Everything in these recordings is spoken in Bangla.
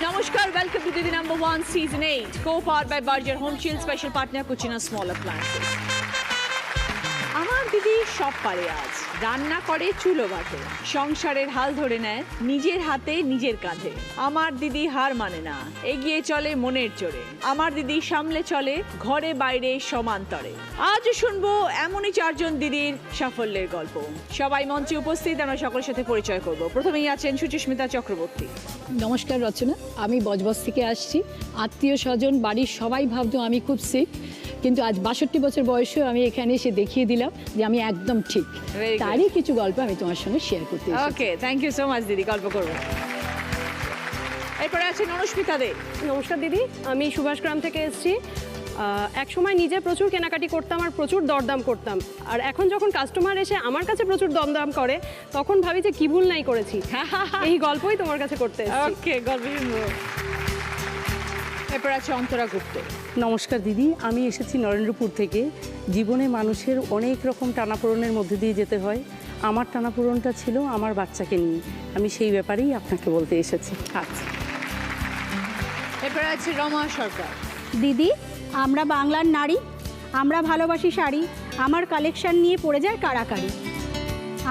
Namaskar, welcome to Didi number 1 season 8, co-powered by Berger Home Shield, special partner Cucina Small Appliances. আমার দিদি সব পারে আজ, রান্না করে চুলো বাটে, সংসারের হাল ধরে নেয় নিজের হাতে নিজের কাঁধে। আমার দিদি হার মানে না, এগিয়ে চলে মনের জোরে। আমার দিদি সামলে চলে ঘরে বাইরে সমান্তরে। আজ শুনবো এমনই 4 জন দিদির সাফল্যের গল্প। সবাই মঞ্চে উপস্থিত, আমরা সকলের সাথে পরিচয় করব। প্রথমেই আছেন সুচিস্মিতা চক্রবর্তী। নমস্কার রচনা, আমি বজবজ থেকে আসছি। আত্মীয় স্বজন বাড়ির সবাই ভাবতো আমি খুব সিক, কিন্তু আজ 62 বছর বয়সেও আমি এখানে এসে দেখিয়ে দিলাম যে আমি একদম ঠিক। তারই কিছু গল্প আমি তোমার সঙ্গে শেয়ার করতে এসেছি। ওকে, থ্যাংক ইউ সো মাচ দিদি, গল্প করবো। এরপরে আছেন অনুষ্মিতা দে। নমস্কার দিদি, আমি সুভাষগ্রাম থেকে এসেছি। এক সময় নিজে প্রচুর কেনাকাটি করতাম আর প্রচুর দরদাম করতাম, আর এখন যখন কাস্টমার এসে আমার কাছে প্রচুর দরদাম করে তখন ভাবি যে কি ভুল নাই করেছি। এই গল্পই তোমার কাছে করতে এসেছি। ওকে, গল্প শুনবো। এরপর আছে অন্তরা গুপ্ত। নমস্কার দিদি, আমি এসেছি নরেন্দ্রপুর থেকে। জীবনে মানুষের অনেক রকম টানাপোড়েনের মধ্যে দিয়ে যেতে হয়। আমার টানাপোড়েনটা ছিল আমার বাচ্চাকে নিয়ে, আমি সেই ব্যাপারেই আপনাকে বলতে এসেছি। আচ্ছা, এরপর আছে রমা সরকার। দিদি, আমরা বাংলার নারী, আমরা ভালোবাসি শাড়ি, আমার কালেকশন নিয়ে পড়ে যায় কারাকারি।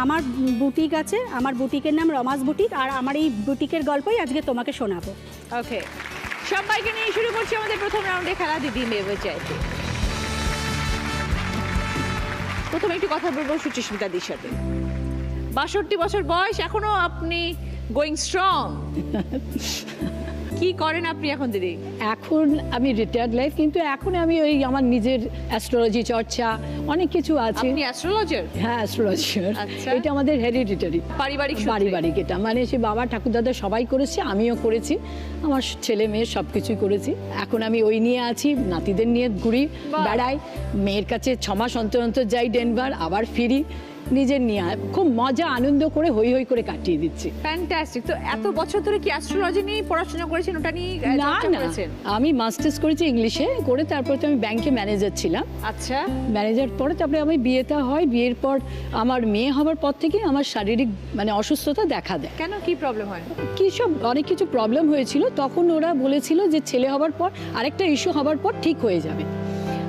আমার বুটিক আছে, আমার বুটিকের নাম রমাস বুটিক, আর আমার এই বুটিকের গল্পই আজকে তোমাকে শোনাবো। ওকে, সবাইকে নিয়ে শুরু করছি আমাদের প্রথম রাউন্ডে খেলা দিদি নেবে চাইতে। প্রথমে একটু কথা বলবো সুচিস্মিতা দির সাথে। 62 বছর বয়স, এখনো আপনি গোয়িং স্ট্রং। কি করেন আপনি এখন দিদি? এখন আমি রিটায়ার্ড লাইফ, কিন্তু এখন আমি ওই আমার নিজের অ্যাস্ট্রোলজি চর্চা অনেক কিছু আছে। আপনি অ্যাস্ট্রোলজার? হ্যাঁ, অ্যাস্ট্রোলজার। আচ্ছা। এটা আমাদের হেরিডিটারি, পারিবারিক। এটা মানে সে বাবা ঠাকুরদাদা সবাই করেছে, আমিও করেছি, আমার ছেলে মেয়ে সব কিছুই করেছি। এখন আমি ওই নিয়ে আছি, নাতিদের নিয়ে ঘুরি বেড়াই, মেয়ের কাছে 6 মাস অন্তর অন্তর যাই ডেনভার, আবার ফিরি, নিজের নিয়ে খুব মজা আনন্দ করে হই হই করে কাটিয়ে দিচ্ছি। ফ্যান্টাস্টিক। তো এত বছর ধরে কি অ্যাস্ট্রোলজি নিয়ে পড়াশোনা করেছেন, ওটা নিয়ে চর্চা করেছেন? আমি মাস্টার্স করেছি ইংলিশে করে, তারপর তো আমি ব্যাংকে ম্যানেজার ছিলাম। আচ্ছা, ম্যানেজার পরে তারপরে আমি বিয়েটা হয়, বিয়ের পর আমার মেয়ে হওয়ার পর থেকে আমার শারীরিক মানে অসুস্থতা দেখা দেয়। কেন, কি প্রবলেম হয়? কি সব অনেক কিছু প্রবলেম হয়েছিল, তখন ওরা বলেছিল যে ছেলে হওয়ার পর আরেকটা ইস্যু হওয়ার পর ঠিক হয়ে যাবে।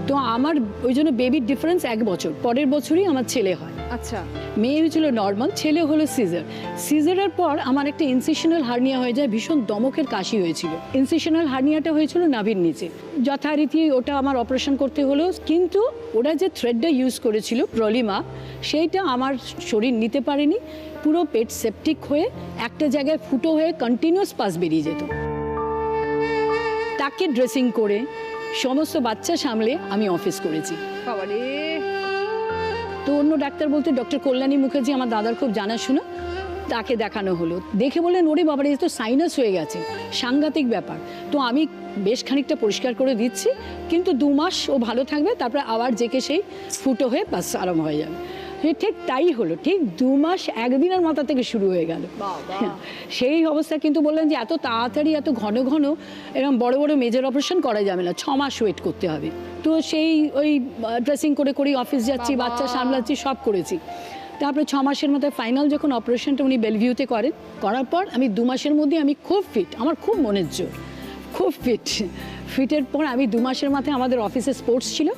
তো আমার ওই জন্য বেবির ডিফারেন্স 1 বছর, পরের বছরই আমার ছেলে হয়। আচ্ছা, মেয়ে হয়েছিল নর্মাল, ছেলে হলো সিজার। সিজারের পর আমার একটা ইনসিশনাল হার্নিয়া হয়ে যায়, ভীষণ দমকের কাশি হয়েছিল। ইনসিশনাল হার্নিয়াটা হয়েছিল নাভির নিচে, যথারীতি ওটা আমার অপারেশন করতে হলো। কিন্তু ওরা যে থ্রেডটা ইউজ করেছিল প্রলিমা, সেইটা আমার শরীর নিতে পারেনি, পুরো পেট সেপটিক হয়ে একটা জায়গায় ফুটো হয়ে কন্টিনিউয়াস পাস বেরিয়ে যেত। তাকে ড্রেসিং করে সমস্ত বাচ্চা সামলে আমি অফিস করেছি। বাবারে। তো অন্য ডাক্তার বলতে ডক্টর কল্যাণী মুখার্জি, আমার দাদার খুব জানাশোনা, তাকে দেখানো হলো। দেখে বললেন ওরে বাবারে, এ তো সাইনাস হয়ে গেছে, সাংঘাতিক ব্যাপার। তো আমি বেশ খানিকটা পরিষ্কার করে দিচ্ছি, কিন্তু 2 মাস ও ভালো থাকবে, তারপরে আবার জেকে সেই ফুটো হয়ে বাস আরম্ভ হয়ে যাবে। ঠিক তাই হলো, ঠিক 2 মাস 1 দিনের মাথা থেকে শুরু হয়ে গেল সেই অবস্থা। কিন্তু বললেন যে এত তাড়াতাড়ি এত ঘন ঘন এরকম বড় বড় মেজর অপারেশন করা যাবে না, 6 মাস ওয়েট করতে হবে। তো সেই ওই ড্রেসিং করে করেই অফিস যাচ্ছি, বাচ্চা সামলাচ্ছি, সব করেছি। তারপরে 6 মাসের মধ্যে ফাইনাল যখন অপারেশনটা উনি বেলভিউতে করেন, করার পর আমি 2 মাসের মধ্যে আমি খুব ফিট, আমার খুব মনের জোর, খুব ফিটের পর আমি 2 মাসের মাথায় আমাদের অফিসে স্পোর্টস ছিল।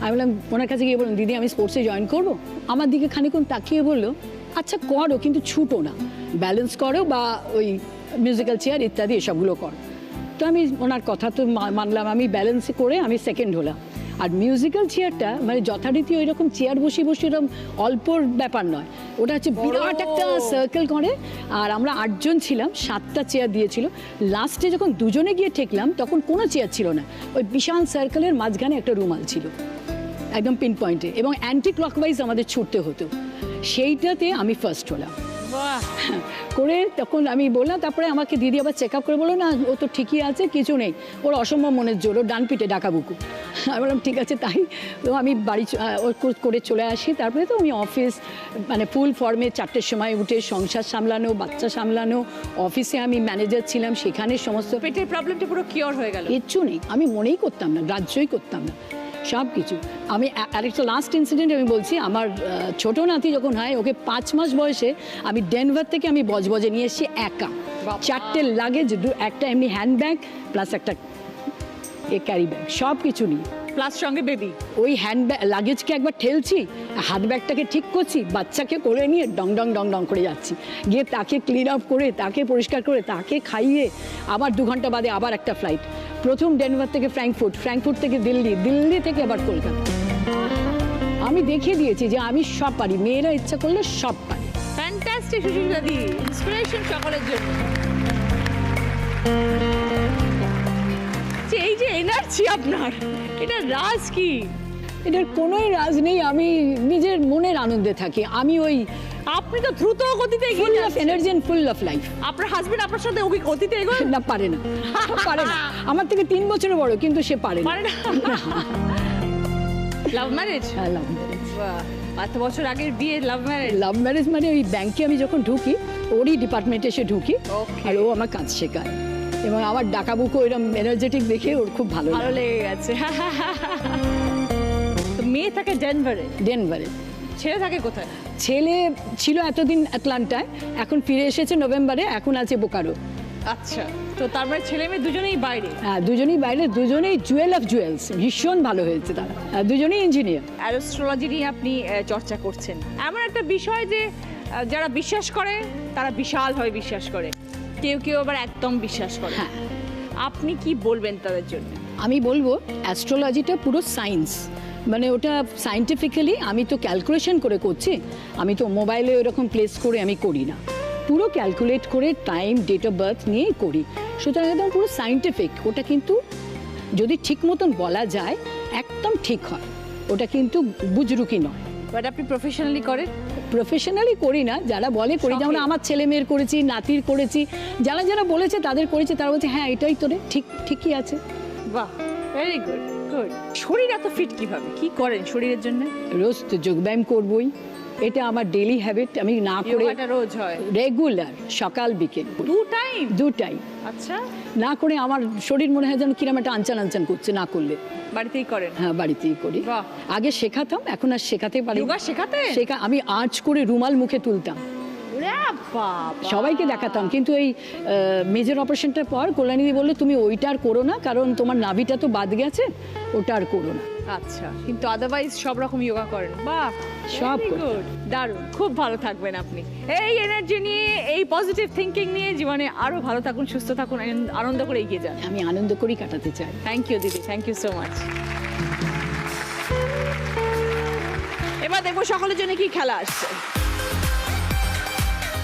আমি বললাম, ওনার কাছে গিয়ে বললাম, দিদি আমি স্পোর্টসে জয়েন করবো। আমার দিকে খানিকক্ষণ তাকিয়ে বললো, আচ্ছা করো, কিন্তু ছুটো না, ব্যালেন্স করো বা ওই মিউজিক্যাল চেয়ার ইত্যাদি এসবগুলো করো। তো আমি ওনার কথা তো মানলাম, আমি ব্যালেন্সে করে আমি সেকেন্ড হলাম। আর মিউজিক্যাল চেয়ারটা মানে যথারীতি ওই রকম চেয়ার বসে বসে এরকম অল্পর ব্যাপার নয়, ওটা হচ্ছে বিরাট একটা সার্কেল করে। আর আমরা 8 জন ছিলাম, 7টা চেয়ার দিয়েছিল। লাস্টে যখন 2 জনে গিয়ে ঠেকলাম, তখন কোনো চেয়ার ছিল না, ওই বিশাল সার্কেলের মাঝখানে একটা রুমাল ছিল একদম পিন পয়েন্টে, এবং অ্যান্টি ক্লকওয়াইজ আমাদের ছুটতে হতো। সেইটাতে আমি ফার্স্ট হলাম। করে তখন আমি বললাম, তারপরে আমাকে দিদি আবার চেক আপ করে বলো, না ও তো ঠিকই আছে, কিছু নেই, ওর অসম্ভব মনের জোর, ওর ডান পিঠে ডাকা বুকু। আমি বললাম ঠিক আছে তাই। তো আমি বাড়ি করে চলে আসি। তারপরে তো আমি অফিস মানে ফুল ফর্মে 4টের সময় উঠে সংসার সামলানো, বাচ্চা সামলানো, অফিসে আমি ম্যানেজার ছিলাম, সেখানে সমস্ত পেটের প্রবলেমটা পুরো কিওর হয়ে গেল। কিচ্ছু নেই, আমি মনেই করতাম না, গ্রাহ্যই করতাম না। সব কিছু। আমি আরেকটা লাস্ট ইনসিডেন্ট আমি বলছি, আমার ছোট নাতি যখন হয়, ওকে 5 মাস বয়সে আমি ডেনভার থেকে আমি বজবজে নিয়ে এসেছি একা, 4টে লাগেজ, একটা এমনি হ্যান্ডব্যাগ প্লাস একটা ক্যারি ব্যাগ, সব কিছু নিই, প্লাস সঙ্গে বেবি। ওই হ্যান্ডব্যাগ লাগেজকে একবার ঠেলছি, হাত ব্যাগটাকে ঠিক করছি, বাচ্চাকে কোলে নিয়ে ডং ডং ডং ডং করে যাচ্ছি, গিয়ে তাকে ক্লিন আপ করে, তাকে পরিষ্কার করে, তাকে খাইয়ে আবার 2 ঘন্টা বাদে আবার একটা ফ্লাইট, প্রথম ডেনভার থেকে ফ্র্যাঙ্কফুর্ট থেকে দিল্লি থেকে আবার কলকাতা। আমি দেখিয়ে দিয়েছি যে আমি সব পারি, মেয়েরা ইচ্ছা করলে সব পারি। ফ্যান্টাস্টিক সুশীলা দি, ইন্সপিরেশন সকলের জন্য। এই যে এনার্জি আপনার, এটা রাজ কি? এটার কোনোই রাজ নেই, আমি নিজের মনের আনন্দে থাকি। আমি ওই, আপনি তো দ্রুত গতিতে এগিয়ে ফুল অফ যাচ্ছেন। Energy and full of life. আপনার হাজবেন্ড আপনার সাথে ওই গতিতে এগোয়? না, পারে না, পারে না। আমার থেকে 3 বছরের বড়, কিন্তু সে পারে না। পারে না। Love marriage? হ্যাঁ, লাভ ম্যারেজ। বাহ, 5 বছর আগের বিয়ে, লাভ ম্যারেজ। লাভ ম্যারেজ মানে ওই ব্যাংকে আমি যখন ঢুকি, ওরই ডিপার্টমেন্টে এসে ঢুকি, Okay. আর ও আমার কাজ শেখায়, এবং আমার ডাকাবুকো এরকম এনার্জেটিক দেখে ওর খুব ভালো ভালো লেগে গেছে। তো মেয়ে থাকে ডেনভারে, ডেনভারে। ছেলে থাকে কোথায়? ছেলে ছিল এতদিন অ্যাটলান্টায়, এখন ফিরে এসেছে নভেম্বরে, এখন আছে বোকারো। আচ্ছা, তো তার মানে ছেলে মেয়ে দুজনেই বাইরে। হ্যাঁ, দুজনেই বাইরে, দুজনেই জুয়েল অফ জুয়েলস, ভীষণ ভালো হয়েছে তারা, দুজনেই ইঞ্জিনিয়ার। অ্যাস্ট্রোলজি নিয়ে আপনি চর্চা করছেন, এমন একটা বিষয় যে যারা বিশ্বাস করে তারা বিশালভাবে বিশ্বাস করে, কেউ কেউ আবার একদম বিশ্বাস করে। হ্যাঁ। আপনি কি বলবেন তাদের জন্য? আমি বলবো অ্যাস্ট্রোলজিটা পুরো সায়েন্স, মানে ওটা সায়েন্টিফিক্যালি, আমি তো ক্যালকুলেশন করে করছি, আমি তো মোবাইলে ওরকম প্লেস করে আমি করি না, পুরো ক্যালকুলেট করে টাইম, ডেট অফ বার্থ নিয়েই করি, সুতরাং একদম পুরো সায়েন্টিফিক। ওটা কিন্তু যদি ঠিক মতন বলা যায় একদম ঠিক হয়, ওটা কিন্তু বুজরুকি নয়। বাট আপনি প্রফেশনালি করেন? প্রফেশনালি করি না, যারা বলে করি, যেমন শখে। আমার ছেলে মেয়ের করেছি, নাতির করেছি, যারা যারা বলেছে তাদের করেছি, তারা বলছে হ্যাঁ এটাই তোরে ঠিকই আছে। বাহ, ভেরি গুড গুড। শরীর এত ফিট কিভাবে, কি করেন শরীরের জন্য? রোজ তো যোগব্যায়াম করবই, এটা আমার ডেইলি হ্যাবিট, আমি না করে যোগাটা রোজ হয়? রেগুলার, সকাল বিকেল 2 টাইম? 2 টাইম আচ্ছা, না করে আমার শরীর মনে হয় যেন কিরম একটা আনচান আনচান করছে না করলে। বাড়িতেই করেন? হ্যাঁ, বাড়িতেই করি। বাহ। আগে শেখাতাম, এখন আর শেখাতে পারি না। যোগা শেখাতে? আমি আর্চ করে রুমাল মুখে তুলতাম, ওরে বাবা, সবাইকে দেখাতাম, কিন্তু এই মেজর অপারেশনটার পর কল্যাণীদি বললো তুমি ওইটা আর করো না, কারণ তোমার নাভিটা তো বাদ গেছে, ওটা আর করো না। আচ্ছা, কিন্তু আদারওয়াইজ সব রকম যোগা করেন? বাহ, সব very করতাম। good, দারুণ, খুব ভালো থাকবেন আপনি। এই এনার্জি নিয়ে, এই পজিটিভ থিঙ্কিং নিয়ে জীবনে আরো ভালো থাকুন, সুস্থ থাকুন, আনন্দ করে এগিয়ে যান। আমি আনন্দ করেই কাটাতে চাই। থ্যাংক ইউ দিদি, থ্যাংক ইউ সো মাচ। এবার দেখবো সকলের জন্য কি খেলা আসছে।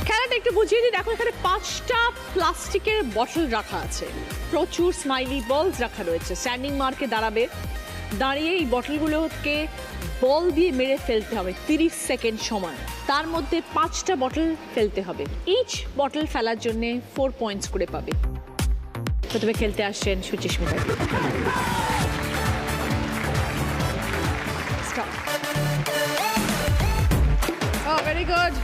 খেলাটা একটু বুঝিয়ে দিই। দেখো, এখানে 5টা প্লাস্টিকের বটল রাখা আছে, প্রচুর স্মাইলি বলস রাখা রয়েছে। স্ট্যান্ডিং মার্কে দাঁড়াবে, দাঁড়িয়ে এই বটলগুলোকে বল দিয়ে মেরে ফেলতে হবে 30 সেকেন্ড সময়। তার মধ্যে 5টা বটল ফেলতে হবে, ইচ বটল ফেলার জন্য 4 পয়েন্টস করে পাবে। প্রথমে খেলতে আসছেন Suchismita. Oh, very good.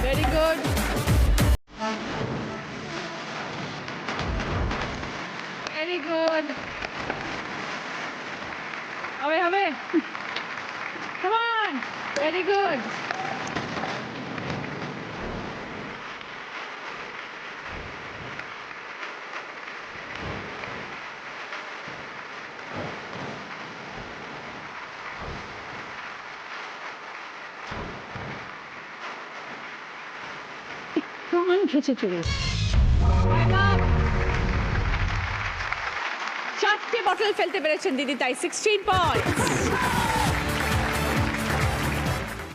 Very good. Very good. হবে। Come on. Very good. কেমন খেছে চলে? চারটে বটল ফেলতে পেরেছেন দিদি, তাই 16 পয়েন্টস।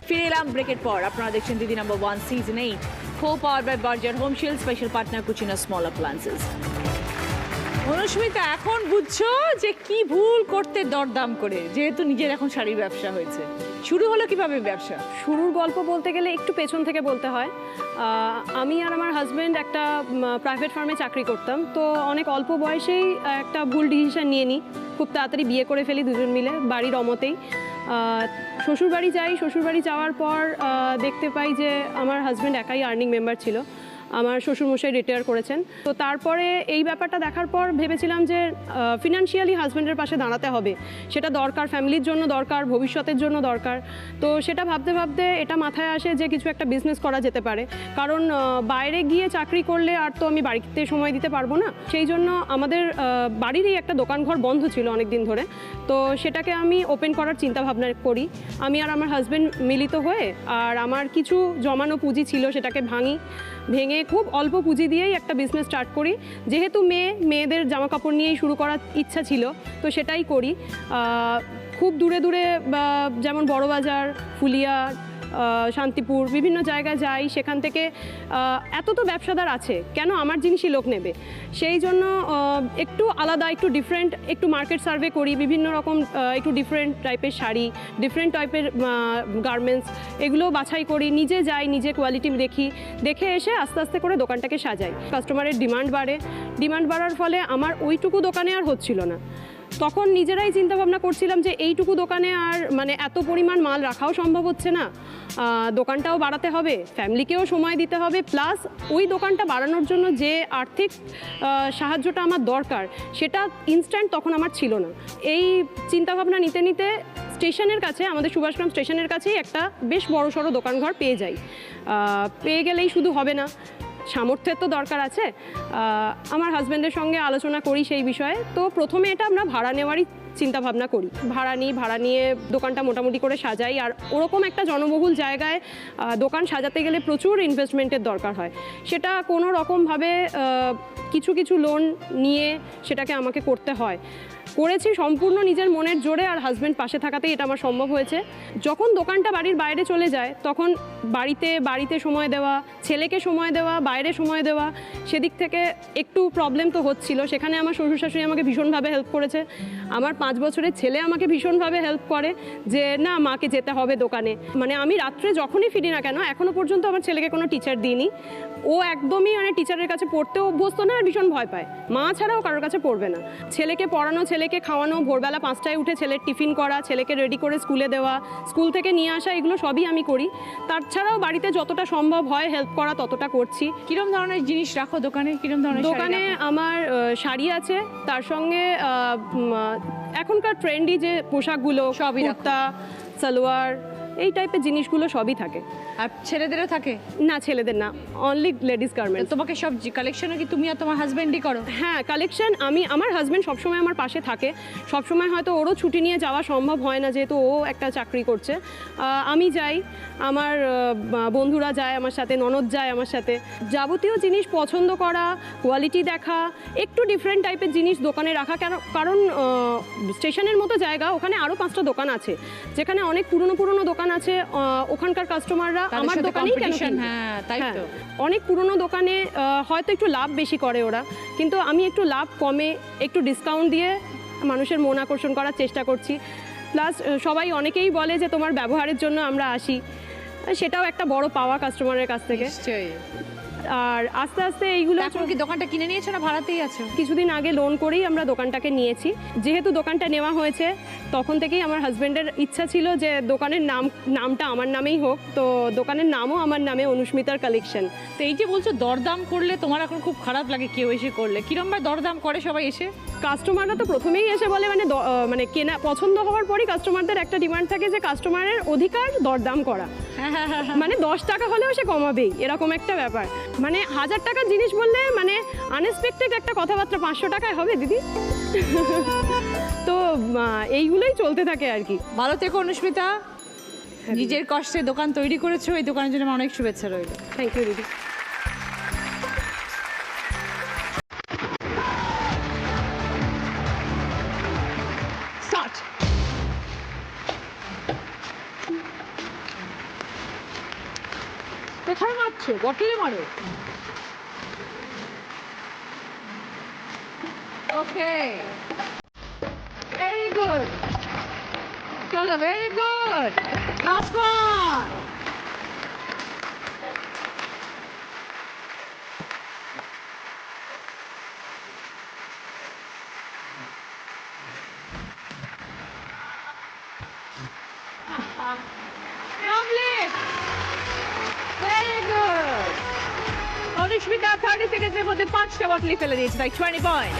ফিরে এলাম ব্রেকের পর। আপনারা দেখছেন দিদি number 1 season 8, co-powered by Berger Home Shield, special partner Cucina small appliances. Anusmita, এখন বুঝছো যে কি ভুল করতে দরদাম করে, যেহেতু নিজের এখন শাড়ির ব্যবসা হয়েছে। শুরু হলো কিভাবে ব্যবসা? শুরুর গল্প বলতে গেলে একটু পেছন থেকে বলতে হয়। আমি আর আমার হাজব্যান্ড একটা প্রাইভেট ফার্মে চাকরি করতাম, তো অনেক অল্প বয়সেই একটা ভুল ডিসিশন নিয়ে নিই, খুব তাড়াতাড়ি বিয়ে করে ফেলি দুজন মিলে বাড়ির অমতেই। শ্বশুরবাড়ি যাই, শ্বশুরবাড়ি যাওয়ার পর দেখতে পাই যে আমার হাজব্যান্ড একাই আর্নিং মেম্বার ছিল। আমার শ্বশুরমশাই রিটায়ার করেছেন। তো তারপরে এই ব্যাপারটা দেখার পর ভেবেছিলাম যে ফিনান্সিয়ালি হাজব্যান্ডের পাশে দাঁড়াতে হবে, সেটা দরকার, ফ্যামিলির জন্য দরকার, ভবিষ্যতের জন্য দরকার। তো সেটা ভাবতে ভাবতে এটা মাথায় আসে যে কিছু একটা বিজনেস করা যেতে পারে, কারণ বাইরে গিয়ে চাকরি করলে আর তো আমি বাড়িতে সময় দিতে পারবো না। সেই জন্য আমাদের বাড়িরই একটা দোকানঘর বন্ধ ছিল অনেক দিন ধরে, তো সেটাকে আমি ওপেন করার চিন্তা ভাবনা করি। আমি আর আমার হাজব্যান্ড মিলিত হয়ে, আর আমার কিছু জমানো পুঁজি ছিল সেটাকে ভেঙে খুব অল্প পুঁজি দিয়েই একটা বিজনেস স্টার্ট করি। যেহেতু মেয়েদের জামা কাপড় নিয়েই শুরু করার ইচ্ছা ছিল, তো সেটাই করি। খুব দূরে দূরে যেমন বড়বাজার, ফুলিয়া, শান্তিপুর, বিভিন্ন জায়গায় যাই, সেখান থেকে এত তো ব্যবসাদার আছে, কেন আমার জিনিসই লোক নেবে, সেই জন্য একটু আলাদা, একটু ডিফারেন্ট, একটু মার্কেট সার্ভে করি, বিভিন্ন রকম একটু ডিফারেন্ট টাইপের শাড়ি, ডিফারেন্ট টাইপের গার্মেন্টস, এগুলো বাছাই করি, নিজে যাই, নিজে কোয়ালিটি দেখে এসে আস্তে আস্তে করে দোকানটাকে সাজাই। কাস্টমারের ডিমান্ড বাড়ার ফলে আমার ওইটুকু দোকানে আর হচ্ছিল না। তখন নিজেরাই চিন্তা ভাবনা করছিলাম যে এইটুকু দোকানে আর মানে এত পরিমাণ মাল রাখাও সম্ভব হচ্ছে না, দোকানটাও বাড়াতে হবে, ফ্যামিলিকেও সময় দিতে হবে, প্লাস ওই দোকানটা বাড়ানোর জন্য যে আর্থিক সাহায্যটা আমার দরকার সেটা ইনস্ট্যান্ট তখন আমার ছিল না। এই চিন্তাভাবনা নিতে নিতে স্টেশনের কাছে, আমাদের সুভাষগ্রাম স্টেশনের কাছেই একটা বেশ বড়সড় দোকানঘর পেয়ে গেলেই শুধু হবে না, সামর্থ্যের তো দরকার আছে। আমার হাজব্যান্ডের সঙ্গে আলোচনা করি সেই বিষয়ে। তো প্রথমে এটা আমরা ভাড়া নেওয়ারই চিন্তা ভাবনা করি, ভাড়া নিয়ে দোকানটা মোটামুটি করে সাজাই। আর ওরকম একটা জনবহুল জায়গায় দোকান সাজাতে গেলে প্রচুর ইনভেস্টমেন্টের দরকার হয়, সেটা কোনো রকমভাবে কিছু লোন নিয়ে সেটাকে আমাকে করতে হয়। করেছি সম্পূর্ণ নিজের মনের জোরে, আর হাজব্যান্ড পাশে থাকাতেই এটা আমার সম্ভব হয়েছে। যখন দোকানটা বাড়ির বাইরে চলে যায় তখন বাড়িতে সময় দেওয়া, ছেলেকে সময় দেওয়া, বাইরে সময় দেওয়া, সেদিক থেকে একটু প্রবলেম তো হচ্ছিল। সেখানে আমার শ্বশুর শাশুড়ি আমাকে ভীষণভাবে হেল্প করেছে, আমার 5 বছরের ছেলে আমাকে ভীষণভাবে হেল্প করে যে না, মাকে যেতে হবে দোকানে। মানে আমি রাত্রে যখনই ফিরি না কেন, এখনও পর্যন্ত আমার ছেলেকে কোনো টিচার দিইনি, ও একদমই মানে টিচারের কাছে পড়তেও অভ্যস্ত না, আর ভীষণ ভয় পায়, মা ছাড়াও কারোর কাছে পড়বে না। ছেলেকে পড়ানো, ছেলেকে খাওয়ানো, ভোরবেলা 5টায় উঠে ছেলের টিফিন করা, ছেলেকে রেডি করে স্কুলে দেওয়া, স্কুল থেকে নিয়ে আসা, এগুলো সবই আমি করি। তাছাড়াও বাড়িতে যতটা সম্ভব হয় হেল্প করা ততটা করছি। কিরম ধরনের জিনিস রাখো দোকানে? কিরম ধরনের দোকানে আমার শাড়ি আছে, তার সঙ্গে এখনকার ট্রেন্ডি যে পোশাকগুলো, সবই রাখো? কুর্তা, সালোয়ার, এই টাইপের জিনিসগুলো সবই থাকে। আর ছেলেদেরও থাকে? না, ছেলেদের না, অনলি লেডিস গার্মেন্টস। তোমাকে সব কালেকশনও কি তুমি আর তোমার হাজবেন্ডই করো? হ্যাঁ, কালেকশন আমার হাজব্যান্ড সবসময় আমার পাশে থাকে। সবসময় হয়তো ওরও ছুটি নিয়ে যাওয়া সম্ভব হয় না, যেহেতু ও একটা চাকরি করছে। আমি যাই, আমার বন্ধুরা যায় আমার সাথে, ননদ যায় আমার সাথে। যাবতীয় জিনিস পছন্দ করা, কোয়ালিটি দেখা, একটু ডিফারেন্ট টাইপের জিনিস দোকানে রাখা, কারণ স্টেশনের মতো জায়গা, ওখানে আরও 5টা দোকান আছে, যেখানে অনেক পুরনো দোকান আছে। ওখানকার কাস্টমাররা আমার দোকানেই কেন কিনবে? হ্যাঁ, তাই তো। অনেক পুরনো দোকানে হয়তো একটু লাভ বেশি করে ওরা, কিন্তু আমি একটু লাভ কমে, একটু ডিসকাউন্ট দিয়ে মানুষের মন আকর্ষণ করার চেষ্টা করছি। প্লাস অনেকেই বলে যে তোমার ব্যবহারের জন্য আমরা আসি, সেটাও একটা বড় পাওয়া কাস্টমারের কাছ থেকে। নিশ্চয়ই। আর আস্তে আস্তে এইগুলো, এখন কি দোকানটা কিনে নিয়েছো না ভাড়াতেই আছো? কিছুদিন আগে লোন করেই আমরা দোকানটাকে নিয়েছি। যেহেতু দোকানটা নেওয়া হয়েছে, তখন থেকেই আমার হাজব্যান্ডের ইচ্ছা ছিল যে দোকানের নামটা আমার নামেই হোক, তো দোকানের নামও আমার নামে, অনুস্মিতার কালেকশন। তো এই যে বলছো দরদাম করলে তোমার এখন খুব খারাপ লাগে কেউ এসে করলে, কিরমভাবে দরদাম করে সবাই এসে? কাস্টমাররা তো প্রথমেই এসে বলে, মানে কেনা পছন্দ হওয়ার পরই কাস্টমারদের একটা ডিমান্ড থাকে যে কাস্টমারের অধিকার দরদাম করা, মানে 10 টাকা হলেও সে কমাবেই, এরকম একটা ব্যাপার। মানে 1000 টাকার জিনিস বললে মানে আনএক্সপেক্টেড একটা কথাবার্তা 500 টাকায় হবে দিদি। তো এইগুলোই চলতে থাকে আর কি। ভালো থেকো অনুস্মিতা, নিজের কষ্টে দোকান তৈরি করেছো, এই দোকানের জন্য আমার অনেক শুভেচ্ছা রইল। থ্যাংক ইউ দিদি। কোথায় মারছো? বটলে মারো। ওকে, ভেরি গুড, চলো, very good, last one. Lovely, very good. অনেক সুস্মিতা 30 সেকেন্ডের মধ্যে 5টা বটলই ফেলে দিয়েছে, তাই 20 পয়েন্ট।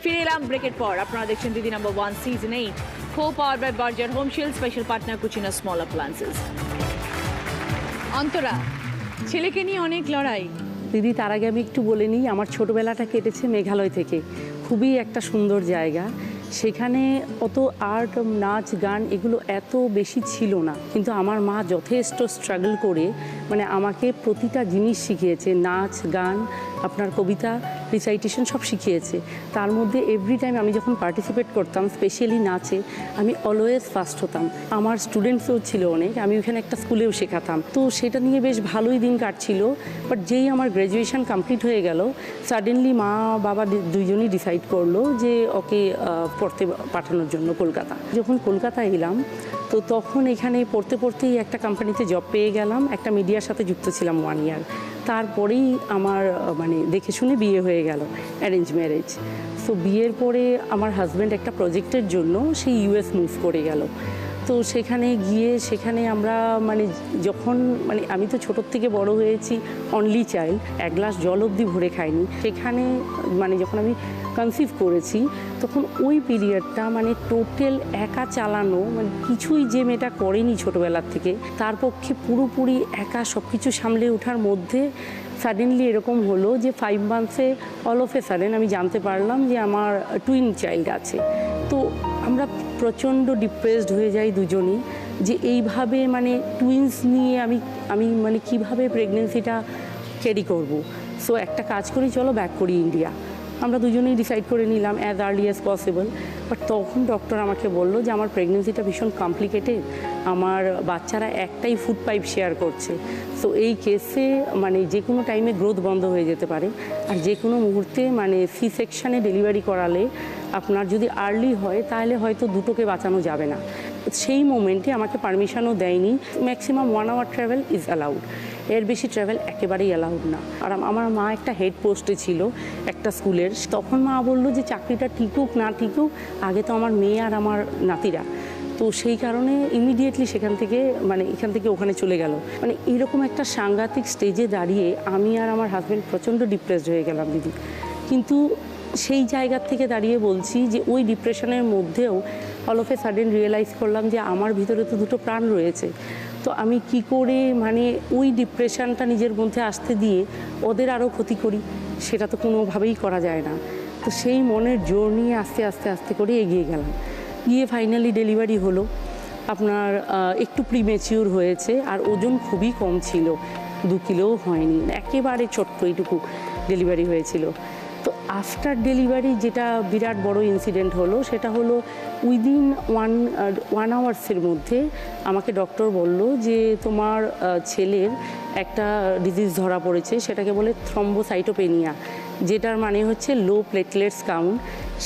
ফিরে এলাম ব্রেকের পর। আপনারা দেখছেন দিদি number 1 season 8, co-powered by Berger Home Shield, special partner Cucina Small Appliances। Antara, ছেলেকে নিয়ে অনেক লড়াই। দিদি, তার আগে আমি একটু বলে নিই, আমার ছোটোবেলাটা কেটেছে মেঘালয় থেকে। খুবই একটা সুন্দর জায়গা। সেখানে অত আর্ট, নাচ, গান এগুলো এত বেশি ছিল না, কিন্তু আমার মা যথেষ্ট স্ট্রাগল করে মানে আমাকে প্রতিটা জিনিস শিখিয়েছে। নাচ, গান, আপনার কবিতা, রিসাইটেশন সব শিখিয়েছে। তার মধ্যে এভরি টাইম আমি যখন পার্টিসিপেট করতাম, স্পেশালি নাচে, আমি অলওয়েজ ফার্স্ট হতাম। আমার স্টুডেন্টসও ছিল অনেক, আমি ওখানে একটা স্কুলেও শেখাতাম। তো সেটা নিয়ে বেশ ভালোই দিন কাটছিল। বাট যেই আমার গ্র্যাজুয়েশন কমপ্লিট হয়ে গেল, সাডেনলি মা বাবা দুইজনই ডিসাইড করলো যে ওকে পড়তে পাঠানোর জন্য কলকাতা। যখন কলকাতা এলাম, তো তখন এখানে পড়তে পড়তেই একটা কোম্পানিতে জব পেয়ে গেলাম। একটা মিডিয়ার সাথে যুক্ত ছিলাম 1 ইয়ার। তারপরেই আমার মানে দেখে শুনে বিয়ে হয়ে গেল, অ্যারেঞ্জ ম্যারেজ। সো বিয়ের পরে আমার হাজব্যান্ড একটা প্রজেক্টের জন্য সেই ইউএস মুভ করে গেল। তো সেখানে গিয়ে সেখানে আমরা মানে যখন মানে আমি তো ছোটোর থেকে বড় হয়েছি অনলি চাইল্ড, 1 গ্লাস জল অবধি ভরে খাইনি। সেখানে মানে যখন আমি কনসিভ করেছি, তখন ওই পিরিয়ডটা মানে টোটাল একা চালানো, মানে কিছুই যে মেয়েটা করেনি ছোটোবেলার থেকে, তার পক্ষে পুরোপুরি একা সব কিছু সামলে ওঠার মধ্যে সাডেনলি এরকম হলো যে 5 মান্থসে অল অফ এ সাডেন আমি জানতে পারলাম যে আমার টুইন চাইল্ড আছে। তো আমরা প্রচণ্ড ডিপ্রেসড হয়ে যাই দুজনই, যে এইভাবে মানে টুইন্স নিয়ে আমি মানে কিভাবে প্রেগনেন্সিটা ক্যারি করব। সো একটা কাজ করি, চলো ব্যাক করি ইন্ডিয়া। আমরা দুজনেই ডিসাইড করে নিলাম as early as possible. But তখন ডক্টর আমাকে বললো যে আমার প্রেগনেন্সিটা ভীষণ কমপ্লিকেটেড, আমার বাচ্চারা একটাই ফুড পাইপ শেয়ার করছে। সো এই কেসে মানে যে কোনো টাইমে গ্রোথ বন্ধ হয়ে যেতে পারে, আর যে কোনো মুহূর্তে মানে সি সেকশানে ডেলিভারি করালে আপনার যদি আর্লি হয় তাহলে হয়তো দুটোকে বাঁচানো যাবে না। সেই মোমেন্টে আমাকে পারমিশনও দেয়নি। Maximum 1 hour travel is allowed, এর বেশি ট্রাভেল একেবারেই অ্যালাউড না। আর আমার মা একটা হেড পোস্টে ছিল একটা স্কুলের। তখন মা বললো যে চাকরিটা টিকুক না টিকুক, আগে তো আমার মেয়ে আর আমার নাতিরা। তো সেই কারণে ইমিডিয়েটলি সেখান থেকে মানে এখান থেকে ওখানে চলে গেল। মানে এরকম একটা সাংঘাতিক স্টেজে দাঁড়িয়ে আমি আর আমার হাজব্যান্ড প্রচণ্ড ডিপ্রেসড হয়ে গেলাম দিদি। কিন্তু সেই জায়গার থেকে দাঁড়িয়ে বলছি যে ওই ডিপ্রেশনের মধ্যেও all of a sudden realise করলাম যে আমার ভিতরে তো দুটো প্রাণ রয়েছে। তো আমি কি করে মানে ওই ডিপ্রেশনটা নিজের মধ্যে আসতে দিয়ে ওদের আরও ক্ষতি করি, সেটা তো কোনোভাবেই করা যায় না। তো সেই মনের জোর নিয়ে আস্তে আস্তে আস্তে করে এগিয়ে গেলাম। গিয়ে ফাইনালি ডেলিভারি হলো। আপনার একটু প্রিমেচিউর হয়েছে, আর ওজন খুবই কম ছিল, 2 কিলোও হয়নি, একেবারে ছোট্ট এইটুকু ডেলিভারি হয়েছিল। তো আফটার ডেলিভারি যেটা বিরাট বড় ইনসিডেন্ট হলো, সেটা হলো উইদিন 1 আওয়ার্সের মধ্যে আমাকে ডক্টর বলল যে তোমার ছেলের একটা ডিজিজ ধরা পড়েছে, সেটাকে বলে থ্রম্বোসাইটোপেনিয়া, যেটার মানে হচ্ছে লো প্লেটলেটস কাউন্ট।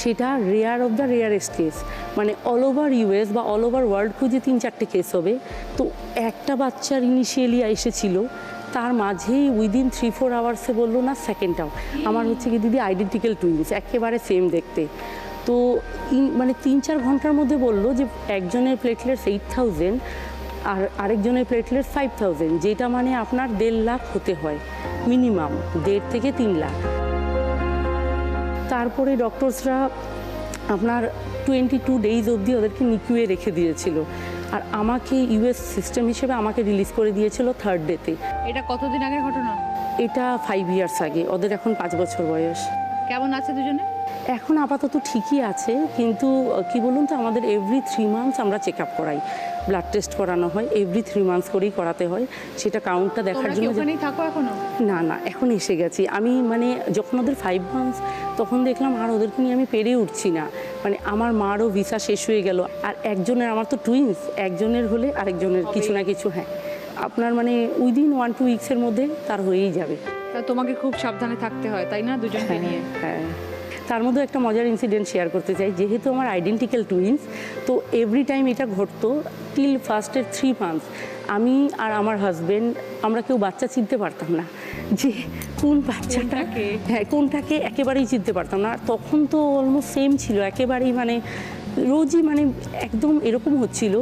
সেটা rare of the rarest case, মানে অল ওভার ইউএস বা অল ওভার ওয়ার্ল্ড খুঁজে 3-4টে কেস হবে। তো একটা বাচ্চার ইনিশিয়ালি এসেছিল, তার মাঝেই উইদিন 3-4 আওয়ার্সে বললো না সেকেন্ডটাও। আমার হচ্ছে কি দিদি আইডেন্টিক্যাল টুইন্স, একেবারে সেম দেখতে। তো মানে 3-4 ঘন্টার মধ্যে বললো যে একজনের প্লেটলেটস 8000 আর আরেকজনের প্লেটলেটস 5000, যেটা মানে আপনার 1.5 লাখ হতে হয় মিনিমাম, 1.5 থেকে 3 লাখ। তারপরে ডক্টরসরা আপনার 22 ডেজ অবধি ওদেরকে নিকিউয়ে রেখে দিয়েছিল, আর আমাকে ইউএস সিস্টেম হিসেবে আমাকে রিলিজ করে দিয়েছিল 3rd ডেতে। এটা কতদিন আগের ঘটনা? এটা 5 ইয়ার্স আগে। ওদের এখন 5 বছর বয়স। কেমন আছে দুজনে? এখন আপাতত ঠিকই আছে, কিন্তু কি বলুন তো, আমাদের এভরি 3 মান্থস আমরা চেক আপ করাই, ব্লাড টেস্ট করানো হয়, এভরি 3 মান্থস করেই করাতে হয়। সেটা কাউন্টটা দেখার জন্য। ওখানেই থাকো এখনো? না, এখন এসে গেছি আমি। মানে যখন ওদের 5 মান্থস, তখন দেখলাম আর ওদেরকে নিয়ে আমি পেরে উঠছি না। মানে আমার মারও ভিসা শেষ হয়ে গেল, আর একজনের, আমার তো টুইন্স, একজনের হলে আরেকজনের কিছু না কিছু, হ্যাঁ আপনার মানে উইদিন 1-2 উইকসের মধ্যে তার হয়েই যাবে। তোমাকে খুব সাবধানে থাকতে হয়, তাই না, দুজনকে নিয়ে? হ্যাঁ। তার মধ্যে একটা মজার ইনসিডেন্ট শেয়ার করতে চাই। যেহেতু আমার আইডেন্টিক্যাল টুইন্স, তো এভরি টাইম এটা ঘটতো টিল ফার্স্টের 3 মান্থস আমি আর আমার হাজব্যান্ড আমরা কেউ বাচ্চা চিনতে পারতাম না, যে কোন বাচ্চাটাকে, হ্যাঁ কোনটাকে একেবারেই চিনতে পারতাম না। আর তখন তো অলমোস্ট সেম ছিল, একেবারেই মানে রোজই মানে একদম এরকম হচ্ছিল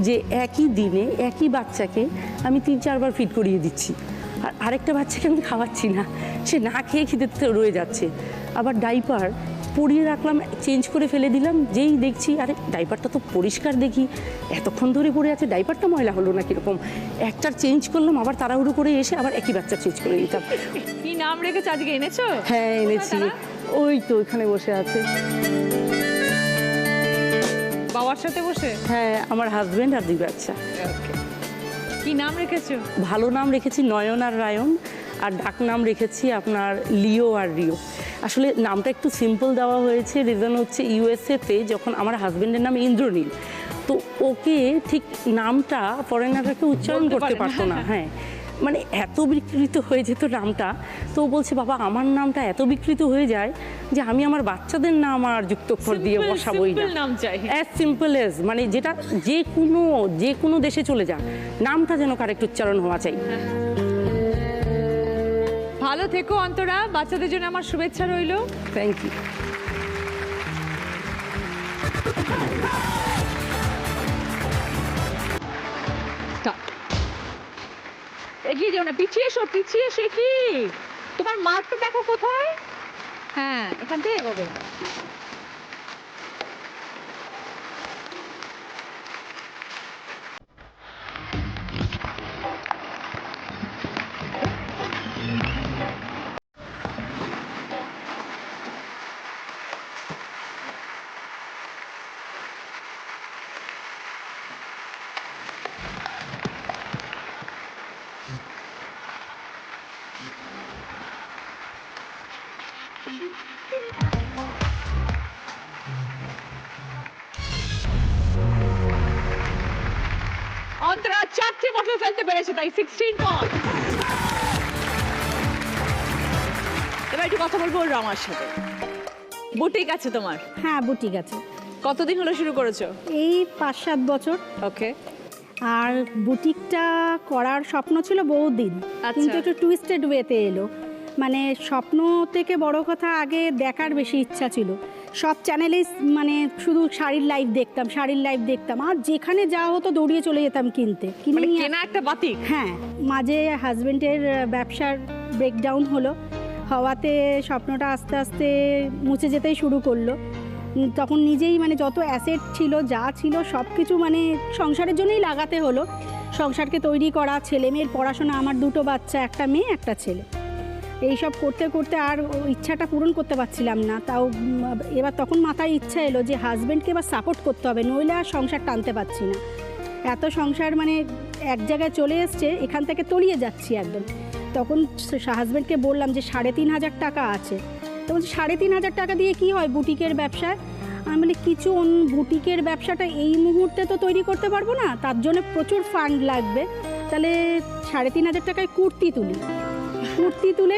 যে একই দিনে একই বাচ্চাকে আমি 3-4 বার ফিট করিয়ে দিচ্ছি। আরেকটা বাচ্চাকে আমি খাওয়াচ্ছি না, সে না খেয়ে খিদেতে রয়ে যাচ্ছে। আবার ডাইপার পরিয়ে রাখলাম, চেঞ্জ করে ফেলে দিলাম, যেই দেখছি আরে ডাইপারটা তো পরিষ্কার, দেখি এতক্ষণ ধরে পড়ে আছে, ডাইপারটা ময়লা হলো না কীরকম, একটার চেঞ্জ করলাম, আবার তাড়াহুড়ো করে এসে আবার একই বাচ্চা চেঞ্জ করে দিতাম। কি নাম রেখেছো আজকে, এনেছো? হ্যাঁ এনেছি, ওই তো ওইখানে বসে আছে। বাবার সাথে বসে? হ্যাঁ, আমার হাজবেন্ড আর 2 বাচ্চা। কি নাম রেখেছো? ভালো নাম রেখেছি নয়ন আর রায়ন, আর ডাক নাম রেখেছি আপনার লিও আর রিও। আসলে নামটা একটু সিম্পল দেওয়া হয়েছে, রিজন হচ্ছে ইউএসএতে যখন আমার হাজবেন্ডের নাম ইন্দ্রনীল, তো ওকে ঠিক নামটা ফরেনাররা কেউ উচ্চারণ বলতে করতে পারে না। পারতো না। হ্যাঁ, মানে এত বিকৃত হয়ে যেত নামটা, তো ও বলছে বাবা আমার নামটা এত বিকৃত হয়ে যায় যে আমি আমার বাচ্চাদের নাম আর যুক্তক্ষর দিয়ে Simple, বসাবই না। simple নাম চাই। অ্যাজ সিম্পল এজ, মানে যেটা যে কোনো দেশে চলে যাক নামটা যেন কারেক্ট উচ্চারণ হওয়া চাই। ভালো থেকো অন্তরা, বাচ্চাদের জন্য আমার শুভেচ্ছা রইলো। Thank you. এগিয়ে যেও না, পিছিয়ে এসো, পিছিয়ে এসে কি তোমার মার্কটা দেখো কোথায়। হ্যাঁ, এখান থেকে এগোবে। অন্তরা 4টে বটল ফেলতে পেরেছে, তাই 16 পয়েন্ট। এবার একটু কথা বলবো রমার সাথে। বুটিক আছে তোমার? হ্যাঁ, বুটিক আছে। কতদিন হলো শুরু করেছো? এই 5-7 বছর। ওকে। আর বুটিকটা করার স্বপ্ন ছিল বহুদিন, আচ্ছা। কিন্তু একটু টুইস্টেড ওয়েতে এলো। মানে স্বপ্ন থেকে বড় কথা, আগে দেখার বেশি ইচ্ছা ছিল। সব চ্যানেলেই মানে শুধু শাড়ির লাইভ দেখতাম, আর যেখানে যা হতো দৌড়িয়ে চলে যেতাম কিনতে। মানে কেনা একটা বাতিক? হ্যাঁ, মাঝে হাজবেন্ডের ব্যবসার ব্রেকডাউন হওয়াতে স্বপ্নটা আস্তে আস্তে মুছে যেতেই শুরু করলো। তখন নিজেই মানে যত অ্যাসেট ছিল, যা ছিল সব কিছু মানে সংসারের জন্যই লাগাতে হলো। সংসারকে তৈরি করা, ছেলে মেয়ের পড়াশোনা, আমার 2 বাচ্চা, একটা মেয়ে একটা ছেলে, এইসব করতে করতে আর ইচ্ছাটা পূরণ করতে পারছিলাম না। তাও এবার তখন মাথায় ইচ্ছা এলো যে হাজব্যান্ডকে এবার সাপোর্ট করতে হবে, নইলে আর সংসার টানতে পারছি না। এত সংসার মানে এক জায়গায় চলে এসছে, এখান থেকে তলিয়ে যাচ্ছি একদম। তখন হাজব্যান্ডকে বললাম যে 3,500 টাকা আছে। তো বলছি 3,500 টাকা দিয়ে কি হয় বুটিকের ব্যবসায়? আমি বলি কিছু বুটিকের ব্যবসাটা এই মুহূর্তে তো তৈরি করতে পারবো না, তার জন্য প্রচুর ফান্ড লাগবে। তাহলে 3,500 টাকায় কুর্তি তুলে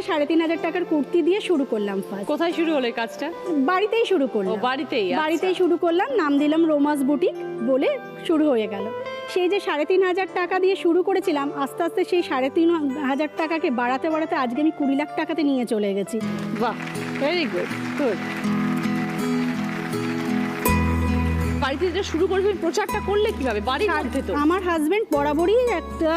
3,500 টাকার কুর্তি দিয়ে শুরু করলাম। কোথায় শুরু হলো এই কাজটা? বাড়িতেই শুরু করলাম। বাড়িতেই? বাড়িতেই শুরু করলাম, নাম দিলাম রোমাস বুটিক বলে শুরু হয়ে গেল। সেই যে 3,500 টাকা দিয়ে শুরু করেছিলাম, আস্তে আস্তে সেই 3,500 টাকাকে বাড়াতে বাড়াতে আজকে আমি 20 লাখ টাকাতে নিয়ে চলে গেছি। বাহ, ভেরি গুড, গুড। বাড়িতে যেটা শুরু করবে, প্রচারটা করলে কিভাবে বাড়ির মধ্যে? তো আমার হাজবেন্ড বরাবরই একটা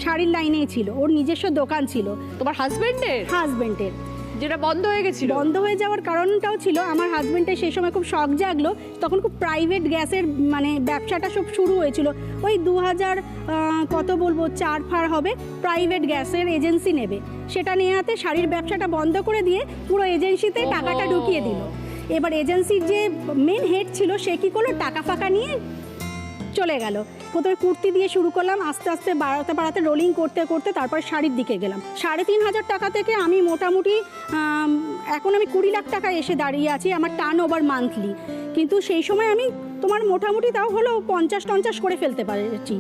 শাড়ির লাইনেই ছিল, ওর নিজস্ব দোকান ছিল। তোমার হাজবেন্ডের যেটা বন্ধ হয়ে গেছিল? বন্ধ হয়ে যাওয়ার কারণটাও ছিল আমার হাজবেন্ডের সেই সময় খুব শখ জাগলো, তখন খুব প্রাইভেট গ্যাসের মানে ব্যবসাটা সব শুরু হয়েছিল। ওই 2000 কত বলবো 4 হবে, প্রাইভেট গ্যাসের এজেন্সি নেবে, সেটা নেওয়াতে শাড়ির ব্যবসাটা বন্ধ করে দিয়ে পুরো এজেন্সিতে টাকাটা ঢুকিয়ে দিল। এবার এজেন্সির যে মেন হেড ছিল সে কী করলো, টাকা ফাঁকা নিয়ে চলে গেল। প্রথমে কুর্তি দিয়ে শুরু করলাম, আস্তে আস্তে বাড়াতে রোলিং করতে করতে তারপর শাড়ির দিকে গেলাম। 3,500 টাকা থেকে আমি মোটামুটি এখন আমি 20 লাখ টাকা এসে দাঁড়িয়ে আছি আমার টার্ন ওভার মান্থলি। কিন্তু সেই সময় আমি তোমার মোটামুটি তাও হলো 50-50 করে ফেলতে পারছি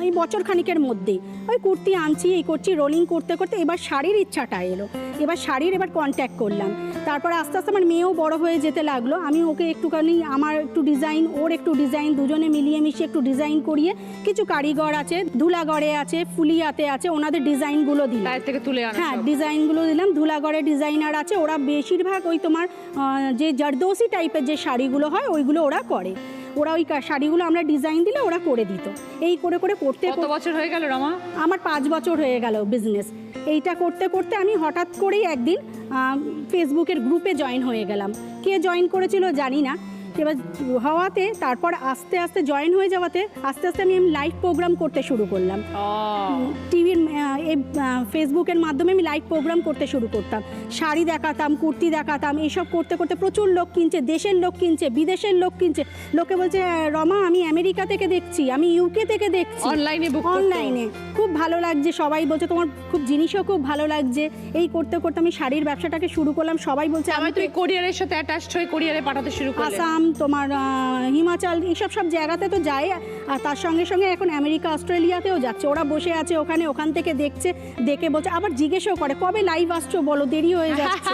এই বছর খানিকের মধ্যেই। ওই কুর্তি আনছি, এই করছি, রোলিং করতে করতে এবার শাড়ির ইচ্ছাটা এলো। এবার কন্ট্যাক্ট করলাম। তারপর আস্তে আস্তে আমার মেয়েও বড় হয়ে যেতে লাগলো। আমি ওকে একটুখানি আমার একটু ডিজাইন, ওর একটু ডিজাইন, দুজনে মিলিয়ে মিশিয়ে একটু ডিজাইন করিয়ে, কিছু কারিগর আছে, ধুলাগড়ে আছে, ফুলিয়াতে আছে, ওনাদের ডিজাইনগুলো দিলাম। তার থেকে তুলে আনা? হ্যাঁ, ডিজাইনগুলো দিলাম। ধুলাগড়ে ডিজাইনার আছে, ওরা বেশিরভাগ ওই তোমার যে জারদোসি টাইপের যে শাড়িগুলো হয় ওইগুলো ওরা করে। ওরা ওই শাড়িগুলো আমরা ডিজাইন দিলে ওরা করে দিত। এই করে করে করতে। কত বছর হয়ে গেল রমা? আমার 5 বছর হয়ে গেল বিজনেস। এইটা করতে করতে আমি হঠাৎ করেই একদিন ফেসবুকের গ্রুপে জয়েন হয়ে গেলাম। কে জয়েন করেছিল জানি না, এবার হওয়াতে তারপর আস্তে আস্তে জয়েন হয়ে যাওয়াতে আস্তে আস্তে আমি লাইভ প্রোগ্রাম করতে শুরু করলাম। টিভির এই ফেসবুকের মাধ্যমে আমি লাইভ প্রোগ্রাম করতে শুরু করতাম, শাড়ি দেখাতাম, কুর্তি দেখাতাম, এইসব করতে করতে প্রচুর লোক কিনছে, দেশের লোক কিনছে, বিদেশের লোক কিনছে। লোকে বলছে রমা আমি আমেরিকা থেকে দেখছি, আমি ইউকে থেকে দেখছি, অনলাইনে খুব ভালো লাগছে। সবাই বলছে তোমার খুব জিনিসও খুব ভালো লাগছে। এই করতে করতে আমি শাড়ির ব্যবসাটাকে শুরু করলাম। সবাই বলছে আমি তুই কোরিয়ারের সাথে অ্যাটাচড হয়ে কোরিয়ারে পাঠাতে শুরু করলি। আসাম, তোমার হিমাচল, এইসব সব জায়গাতে তো যায়। আর তার সঙ্গে সঙ্গে এখন আমেরিকা, অস্ট্রেলিয়াতেও যাচ্ছে। ওরা বসে আছে ওখান থেকে দেখছে, দেখে বলছে, আবার জিজ্ঞেসও করে কবে লাইভ আসছো বলো, দেরি হয়ে যাচ্ছে।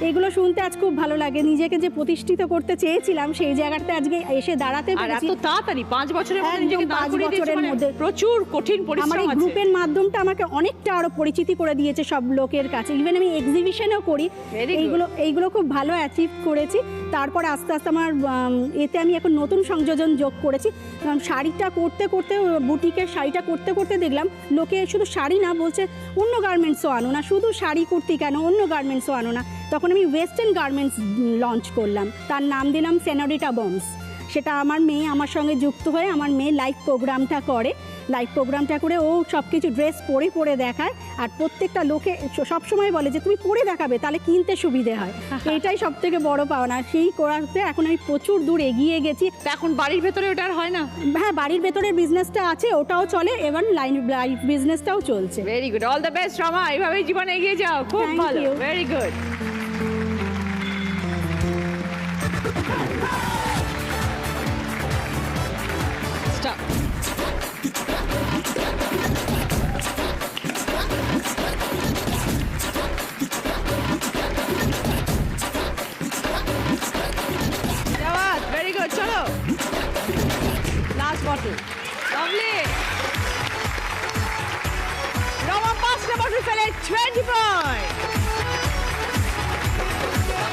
এগুলো শুনতে আজ খুব ভালো লাগে। নিজেকে যে প্রতিষ্ঠিত করতে চেয়েছিলাম সেই জায়গাটাতে আজকে এসে দাঁড়াতে পেরেছি। এত তাড়াতাড়ি 5 বছরের মধ্যে নিজেকে দাঁড় 5 করিয়ে দিয়েছিস, বছরের মানে মধ্যে প্রচুর কঠিন আমার পরিশ্রম এই আছে। গ্রুপের মাধ্যমটা আমাকে অনেকটা আরো পরিচিতি করে দিয়েছে সব লোকের কাছে। ইভেন আমি এক্সিবিশনও করি। Very good. এইগুলো খুব ভালো অ্যাচিভ করেছি। তারপর আস্তে আস্তে আমার এতে আমি এখন নতুন সংযোজন যোগ করেছি। শাড়িটা করতে করতে, বুটিকের শাড়িটা করতে করতে দেখলাম লোকে শুধু শাড়ি না বলছে, অন্য গার্মেন্টসও আনো না, শুধু শাড়ি কুর্তি কেন, অন্য গার্মেন্টসও আনো না। তখন আমি ওয়েস্টার্ন গার্মেন্টস লঞ্চ করলাম, তার নাম দিলাম সেনোরিটা বমস। সেটা আমার মেয়ে আমার সঙ্গে যুক্ত হয়ে, আমার মেয়ে লাইভ প্রোগ্রামটা করে। লাইভ প্রোগ্রামটা করে ও সব কিছু ড্রেস পরে দেখায়। আর প্রত্যেকটা লোকে সবসময় বলে যে তুমি পরে দেখাবে, তাহলে কিনতে সুবিধে হয়। এইটাই সব থেকে বড় পাওনা। সেই করাতে এখন আমি প্রচুর দূর এগিয়ে গেছি। তা এখন বাড়ির ভেতরে ওটা আর হয় না? হ্যাঁ, বাড়ির ভেতরের বিজনেসটা আছে, ওটাও চলে, এবার লাইভ বিজনেসটাও চলছে। Very good, all the best Rama, এইভাবেই জীবনে এগিয়ে যাও। খুব Thank ভালো, you. Very good. Stop. Very good, চলো লাস্ট বটল। লাভলি। রমা 5টা বটল ফেলে 20 পয়েন্ট।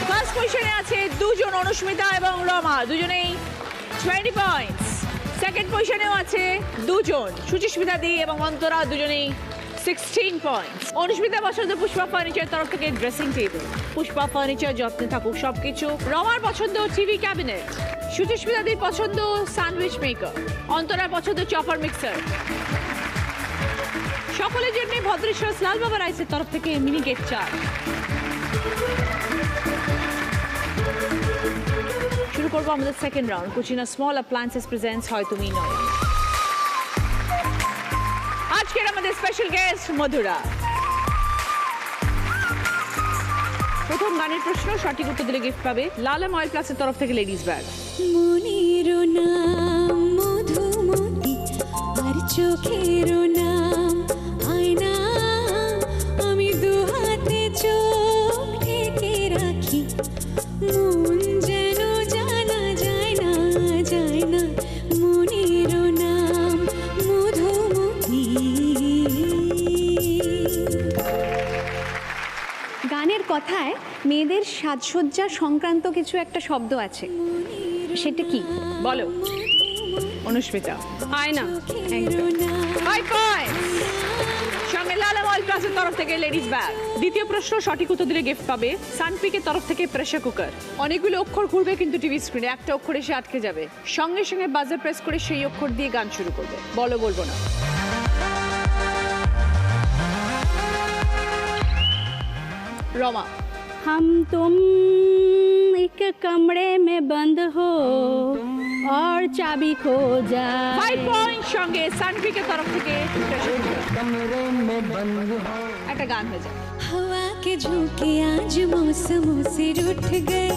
ফার্স্ট পজিশনে আছে দুজন, অনুস্মিতা এবং রমা, দুজনেই 20 পয়েন্টস। সেকেন্ড পজিশনেও আছে দুজন, সুচিস্মিতা দি এবং অন্তরা, দুজনেই 16 পয়েন্টস। অনুস্মিতা পছন্দ পুষ্পা ফার্নিচার তরফ থেকে ড্রেসিং টেবিল। পুষ্পা ফার্নিচার যত্নে থাকুক সবকিছু। রমার পছন্দ টিভি ক্যাবিনেট। সুচিস্মিতা দির পছন্দ স্যান্ডউইচ মেকার। অন্তরার পছন্দ চপার মিক্সার। সকলের জন্য ভদ্রেশ্বর লাল বাবা রাইসের তরফ থেকে মিনি গেট চার। শুরু করবো আমাদের second round. Cucina small appliances presents হয় তুমি নয়। আজকের আমাদের স্পেশাল গেস্ট মধুরা। প্রথম গানের প্রশ্ন, সঠিক উত্তর দিলে গিফট পাবে লালম অয়েল প্লাসের তরফ থেকে লেডিস ব্যাগ। মনের নাম মধুমতি আর চোখের নাম আয়না, আমি দু হাতে চোখ ঢেকে রাখি, মন যেন জানা যায় না, যায় না, মনের নাম মধুমতি। গানের কথায় মেয়েদের সাজসজ্জা সংক্রান্ত কিছু একটা শব্দ আছে, সেটা কি? বলো অনুস্মিতা। আয়না। 5 পয়েন্ট। সঙ্গে লালম অয়েল প্লাসের তরফ থেকে লেডিস ব্যাগ। দ্বিতীয় প্রশ্ন, সঠিক উত্তর দিলে গিফট পাবে সানপিকের তরফ থেকে প্রেসার কুকার। অনেকগুলো অক্ষর ঘুরবে কিন্তু টিভি স্ক্রিনে, একটা অক্ষর এসে আটকে যাবে, সঙ্গে সঙ্গে বাজার প্রেস করে সেই অক্ষর দিয়ে গান শুরু করবে। বলো, বলবো না? রমা। हम तुम एक कमरे में बंद हो और चाबी खो जाए। 5 পয়েন্ট। সঙ্গে সানপিকের তরফ থেকে প্রেসার কুকার। একটা গান হয়ে যায়। हवा के झोंके आज मौसमों से रूठ गए,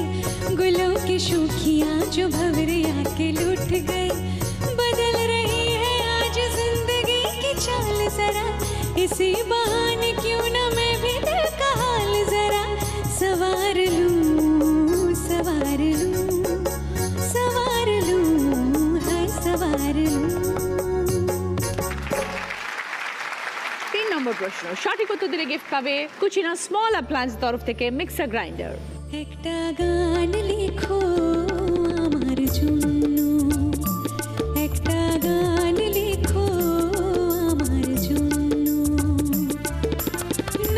गुलों की शोखियाँ जो भंवरे आके लूट गए, बदल रही है आज जिंदगी की चाल जरा, इसी बहाने क्यों ना मैं भी दिल का हाल जरा सवार लूं, सवार लूं, सवार लूं, हाय सवार लूं। 3 নম্বর প্রশ্ন, সঠিক উত্তর দিলে গিফট পাবে কুচিনা স্মল অ্যাপ্লায়েন্স তরফ থেকে মিক্সার গ্রাইন্ডার। একটা গান লিখো আমার জন্য, একটা গান লিখো আমার জন্য,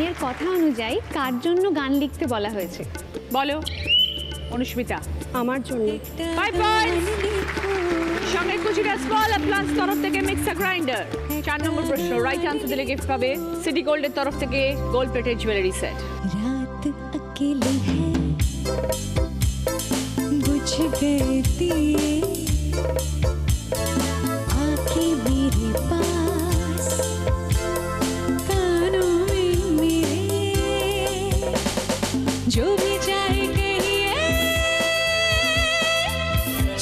গানের কথা অনুযায়ী কার জন্য গান লিখতে বলা হয়েছে? বলো অনুস্মিতা। আমার জন্য। 5 পয়েন্টস। সঙ্গে কুচিনা স্মল অ্যাপ্লায়েন্স তরফ থেকে মিক্সার গ্রাইন্ডার। 4 নম্বর প্রশ্ন, রাইট আনসার দিলে গিফট পাবে সিটি গোল্ডের তরফ থেকে গোল্ড প্লেটেড জুয়েলারি সেট। रात अकेली है बुझ गए दिए आके मेरे पास कानों में मेरे जो भी चाहे कहिए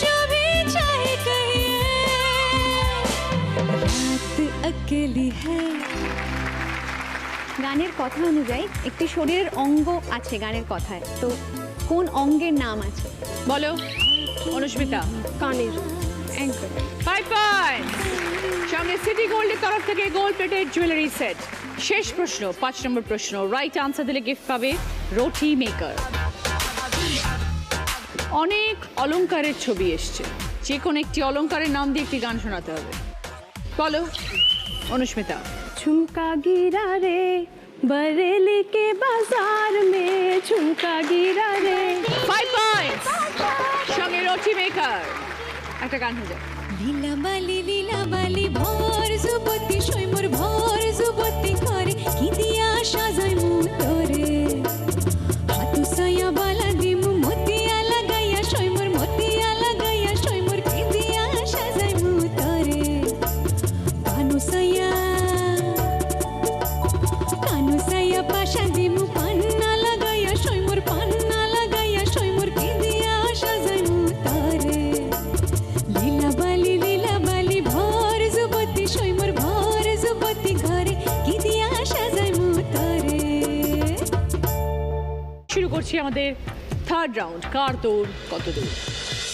जो भी चाहे कहिए रात अकेली है। গানের কথা অনুযায়ী একটি শরীরের অঙ্গ আছে গানের কথায়, তো কোন অঙ্গের নাম আছে? বলো অনুস্মিতা। কানের। একদম। 5 পয়েন্টস। সঙ্গে সিটি গোল্ডের তরফ থেকে গোল্ড প্লেটেড জুয়েলারি সেট। শেষ প্রশ্ন 5 নম্বর প্রশ্ন, রাইট আনসার দিলে গিফট পাবে রোটি মেকার। অনেক অলংকারের ছবি এসছে, যে কোনো একটি অলংকারের নাম দিয়ে একটি গান শোনাতে হবে। বলো অনুস্মিতা। झुमका गिरा रे बरेली के बाजार में झुमका गिरा रे। 5 পয়েন্টস। সঙ্গে রোটি মেকার একটা গান হয়ে যায়। লীলা বালি ভর জুবতি সৈমুর ভর জুবতি করে কি দিয়া সাজাই মুতরে হাতু সায়া বালা দিমু মতিয়া লাগাইয়া সৈমুর মতিয়া লাগাইয়া সৈমুর কি দিয়া সাজাই মুতরে কানু সায়া পাশা দিমু পান্না লাগাইয়া সৈমুর পান্না লাগাইয়া সৈমুর কি দিয়া সাজাই মুতরে লীলা বালি ভর জুবতি সৈমুর ভর জুবতি ঘরে কি দিয়া সাজাই মুতরে। শুরু করছি আমাদের থার্ড রাউন্ড, কার দৌড় কত দূর।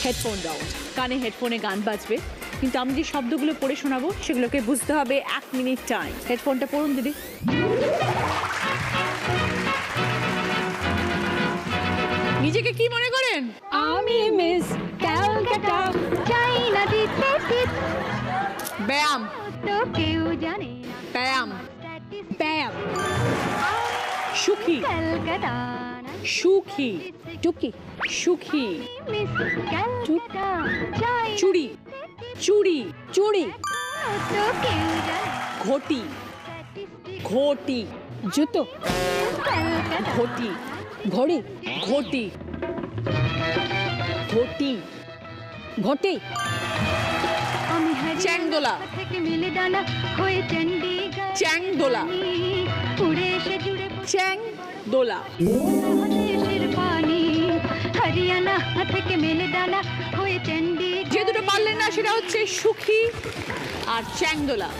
হেডফোন রাউন্ড, কানে হেডফোনে গান বাজবে, কিন্তু আমি যে শব্দগুলো পড়ে শোনাবো সেগুলোকে বুঝতে হবে 1 মিনিট টাইম। হেডফোনটা পড়ুন দিদি। নিজেকে কি মনে করেন? আমি মিস ক্যালকাটা চাই না দিতে ব্যায়াম তো কেউ জানে ব্যায়াম প্যাম সুখী কলকাতা সুখী টুকি সুখী মিস কলকাতা চাই চুড়ি চুড়ি চুড়ি তো কেউ জানে ঘটি ঘটি জুতো কলকাতা ঘটি ঘড়ি ঘটি ঘটি ঘটি আমি চ্যাংদোলা থেকে মিলে ডালা হয়ে চণ্ডীগড় চ্যাংদোলা উড়ে এসে জুড়ে চ্যাং দোলা দেশের পানি হরিয়ানা থেকে মেলে ডালা হয়ে চণ্ডীগড় যে দুটো পারলেন না সেটা হচ্ছে সুখী আর চ্যাংদোলা।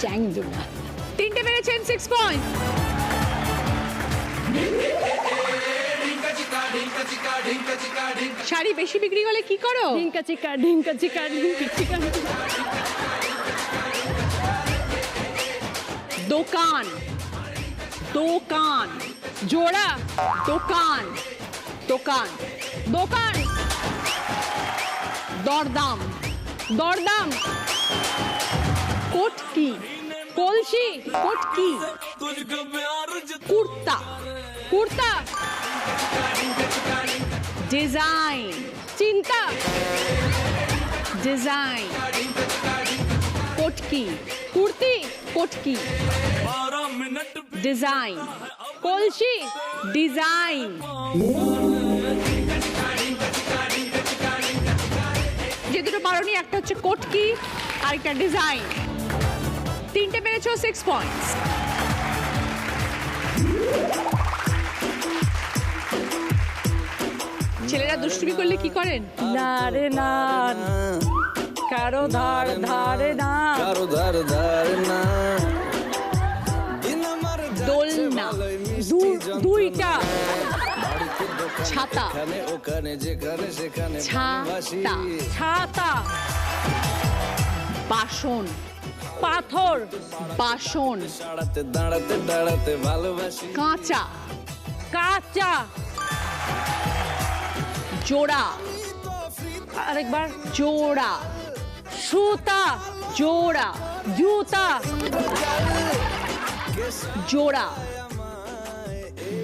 চ্যাংদোলা। 3টে পেরেছেন, 6 পয়েন্ট। শাড়ি বেশি বিক্রি হলে কি করো? ঢিঙ্কা চিকা ঢিঙ্কা চিকা ঢিঙ্কা চিকা। দোকান দোকান জোড়া দোকান দোকান দোকান দরদাম দরদাম কোটকি কলসি কোটকি কুর্তা কুর্তা ডিজাইন চিন্তা ডিজাইন কোটকি কুর্তি কোটকি ডিজাইন কলসি ডিজাইন যে দুটো পারোনি, একটা হচ্ছে কোটকি আর একটা ডিজাইন। 3টে পেরেছো, 6 পয়েন্টস। ছেলেরা দুষ্টুমি করলে কি করেন? না রে না কারো ধার ধারে না কারো ধার ধার না দোলনা দুইটা ছাতা ওখানে যেখানে সেখানে ছাতা ছাতা বাসন পাথর বাসন দাঁড়াতে দাঁড়াতে দাঁড়াতে ভালোবাসি কাঁচা কাঁচা জোড়া আরেকবার জোড়া সুতা জোড়া জুতা জোড়া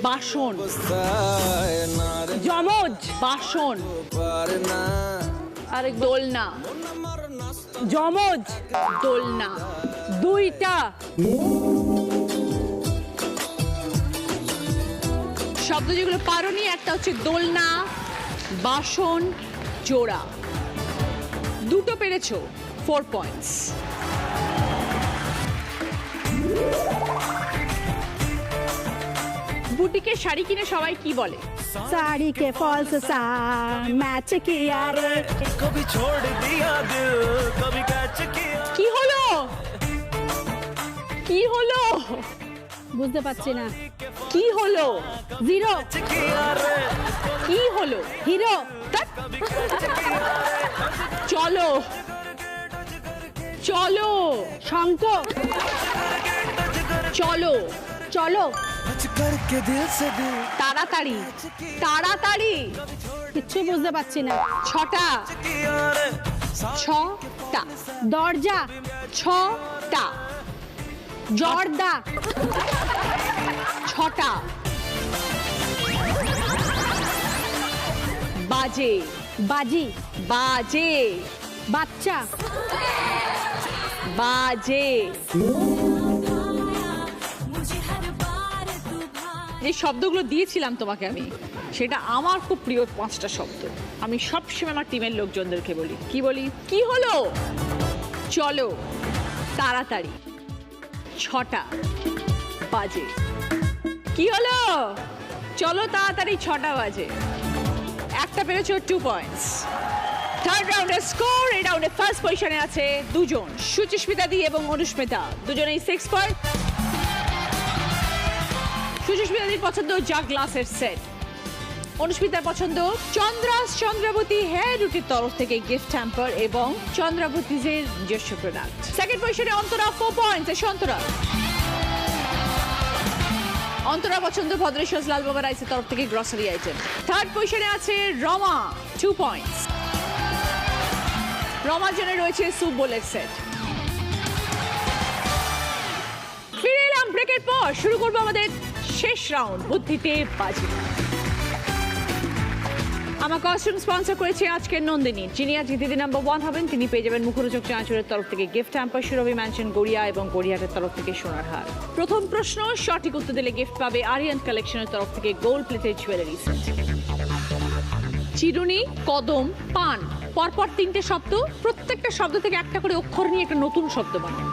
বাসন, কোথায় না রে যমজ, বাসন, পারে না আরেক দোলনা, যমজ, দোলনা, দুইটা, শব্দ যেগুলো পারোনি একটা হচ্ছে দোলনা, বাসন, জোড়া। দুটো পেরেছো, 4 পয়েন্টস। বুটিকে শাড়ি কিনে সবাই কি বলে? साड़ी के फॉल्स सा मैच किया रे कभी छोड़ दिया दिल कभी कैच किया কি হলো? কি হলো? বুঝতে পারছি না। কি হলো? জিরো, किया रे কি হলো? হিরো, ধ্যাৎ। চলো চলো শঙ্খ, চলো চলো, टच करके दिल से दिल তাড়াতাড়ি তাড়াতাড়ি। কিচ্ছু বুঝতে পারছি না। ছটা किया रे ছটা দরজা, ছটা জর্দা, ছটা বাজে বাজি, বাজে বাচ্চা, বাজে। যে শব্দগুলো দিয়েছিলাম তোমাকে আমি, সেটা আমার খুব প্রিয় 5টা শব্দ। আমি সবসময় আমার টিমের লোকজনদেরকে বলি, কি বলি? কি হলো? চলো তাড়াতাড়ি, ছটা বাজে। কি হলো? চলো তাড়াতাড়ি, 6টা বাজে। একটা পেরেছো, 2 পয়েন্টস। থার্ড রাউন্ডের স্কোর, এই রাউন্ডে ফার্স্ট পজিশনে আছে দুজন, সুচিস্মিতা দি এবং অনুস্মিতা, দুজনেই 6 পয়েন্ট। সুচিস্মিতা দির পছন্দ জাগ গ্লাসের সেট, অনুস্মিতার পছন্দ চন্দ্রাস চন্দ্রাবতী হেয়ার রুটির তরফ থেকে গিফট হ্যাম্পার এবং চন্দ্রাবতীজের নিজস্ব প্রোডাক্ট। সেকেন্ড পজিশনে অন্তরা 4 পয়েন্টস। অন্তরা অন্তরা পছন্দ ভদ্রেশ্বর লালবাবা রাইসের তরফ থেকে গ্রসারি আইটেম। থার্ড পজিশনে আছে রমা, 2 পয়েন্টস। রমার জন্য রয়েছে স্যুপ বোলের সেট। ফিরে এলাম ব্রেকের পর, শুরু করবো আমাদের শেষ রাউন্ড, বুদ্ধিতে বাজি। আমার কস্টিউম স্পন্সর করেছে আজকের নন্দিনী, যিনি আজকে দিদি নাম্বার 1 হবেন। তিনি পেয়ে যাবেন মুখরোচক চাঁচুরের তরফ থেকে গিফট হ্যাম্পার, সুরভি ম্যানশন গড়িয়া এবং গড়িয়াহাটের তরফ থেকে সোনার হার। প্রথম প্রশ্ন সঠিক উত্তর দিলে গিফট পাবে আরিয়ান কালেকশনের তরফ থেকে গোল্ড প্লেটেড জুয়েলারি সেট। চিরুনি, কদম, পান, পরপর 3টে শব্দ, প্রত্যেকটা শব্দ থেকে একটা করে অক্ষর নিয়ে একটা নতুন শব্দ বানান।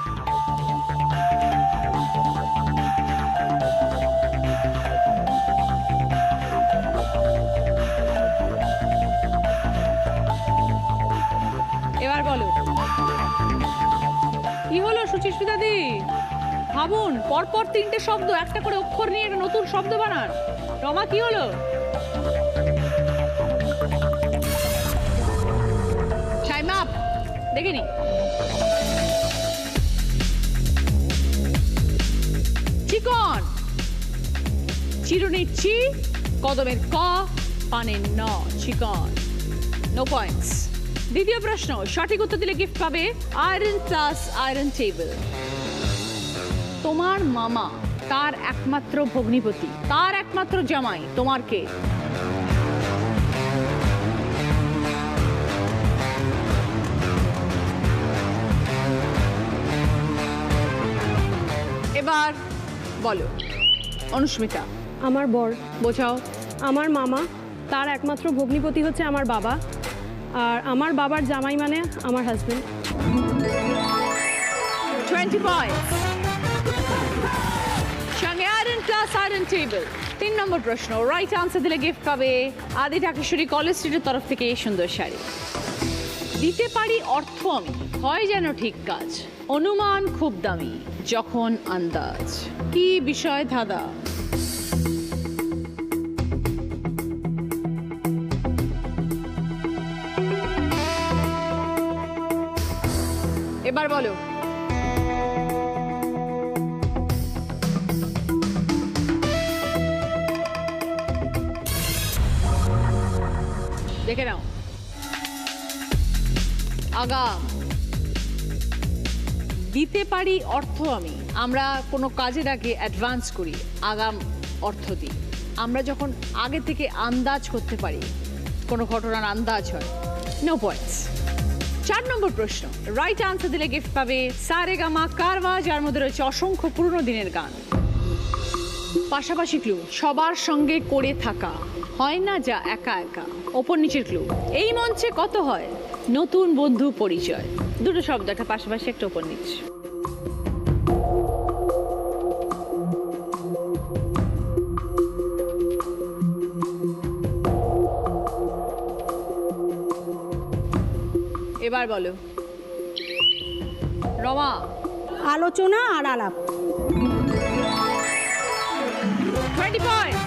এবার বলো কি হলো সুচিস্মিতা দি? ভাবুন, পরপর 3টে শব্দ, একটা করে অক্ষর নিয়ে একটা নতুন শব্দ বানান। রমা কি হলো? টাইম আপ, দেখিনি। চিকন, চিরুনির চি, কদমের ক, পানের ন, চিকন। No points. দ্বিতীয় প্রশ্ন সঠিক উত্তর দিলে গিফট পাবে আয়রন প্লাস আয়রন টেবিল। তোমার মামা, তার একমাত্র ভগ্নিপতি, তার একমাত্র জামাই, তোমার কে? এবার বলো অনুস্মিতা। আমার বর, বোঝাও। আমার মামা, তার একমাত্র ভগ্নিপতি হচ্ছে আমার বাবা, আর আমার বাবার জামাই মানে আমার হাজবেন্ড। 20 পয়েন্টস। সঙ্গে আয়রন প্লাস আয়রন টেবিল। 3 নম্বর প্রশ্ন রাইট আনসার দিলে গিফট পাবে আদি ঢাকেশ্বরী কলেজ স্ট্রিটের তরফ থেকে এই সুন্দর শাড়ি। দিতে পারি অর্থ আমি, হয় যেন ঠিক কাজ, অনুমান খুব দামি যখন আন্দাজ। কি বিষয় ধাঁধা? এবার বলো। দেখে নাও। আগাম। দিতে পারি অর্থ আমি, আমরা কোনো কাজের আগে অ্যাডভান্স করি, আগাম অর্থ দিই। আমরা যখন আগে থেকে আন্দাজ করতে পারি, কোনো ঘটনার আন্দাজ হয়, নো পয়েন্টস। 4 নম্বর প্রশ্ন, রাইট আনসার দিলে গিফট পাবে সারেগামা কারওয়া, যার মধ্যে রয়েছে অসংখ্য পুরনো দিনের গান। পাশাপাশি ক্লু, সবার সঙ্গে করে থাকা, হয় না যা একা একা। ওপর নিচের ক্লু, এই মঞ্চে কত হয় নতুন বন্ধু পরিচয়। দুটো শব্দ, একটা পাশাপাশি একটা ওপর নিচ। এবার বলো রমা। আলোচনা আর আলাপ। 20 পয়েন্ট,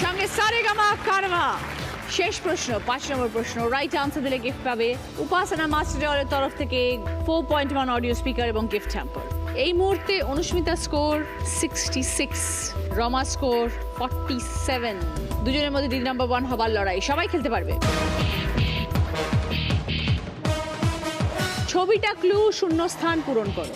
সঙ্গে সারেগামা কারওয়া। শেষ প্রশ্ন, 5 নম্বর প্রশ্ন, রাইট আনসার দিলে গিফট পাবে উপাসনা মাস্টারের তরফ থেকে 4.1 অডিও স্পিকার এবং গিফট হ্যাম্পার। এই মুহূর্তে অনুস্মিতা স্কোর 66, রমা স্কোর 47। দুজনের মধ্যে দিদি নাম্বার 1 হবার লড়াই, সবাই খেলতে পারবে। ছবিটা ক্লু, শূন্য স্থান পূরণ করো।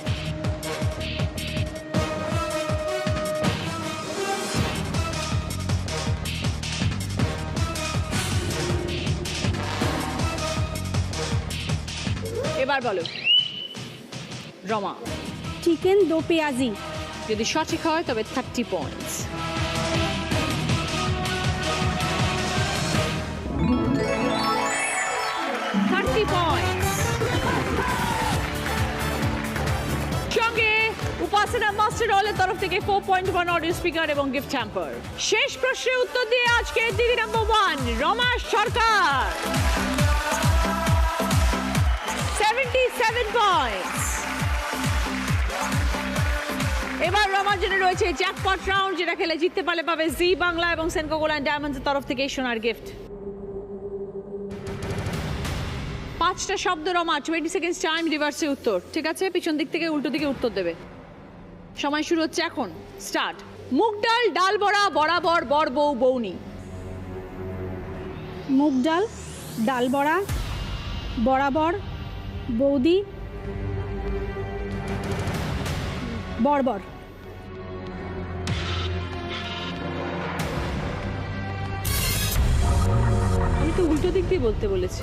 এবার বলো রমা। চিকেন দো পেঁয়াজি। যদি সঠিক হয় তবে 30 পয়েন্টস। সঙ্গে উপাসনা মাস্টার হলের তরফ থেকে 4.1 অডিও স্পিকার এবং গিফট হ্যাম্পার। শেষ প্রশ্নের উত্তর দিয়ে আজকে দিদি নাম্বার 1 রমা সরকার 77 পয়েন্টস। এবার রমার জন্য রয়েছে জ্যাকপট রাউন্ড, যেটা খেলে জিততে পারলে পাবে জি বাংলা এবং সেনকো গোল্ড অ্যান্ড ডায়মন্ডসের তরফ থেকে সোনার গিফট। 5টা শব্দ রমা, 20 সেকেন্ডস টাইম, রিভার্সে উত্তর। ঠিক আছে, পিছন দিক থেকে উল্টো দিকে উত্তর দেবে। সময় শুরু হচ্ছে এখন, স্টার্ট। মুগ ডাল, ডাল বড়া, বরাবর, বর বউ, বৌনি। মুগ ডাল, ডাল বড়া, বরাবর, বৌদি, বর্বর। আমি তো উল্টো দিক দিয়ে বলতে বলেছি।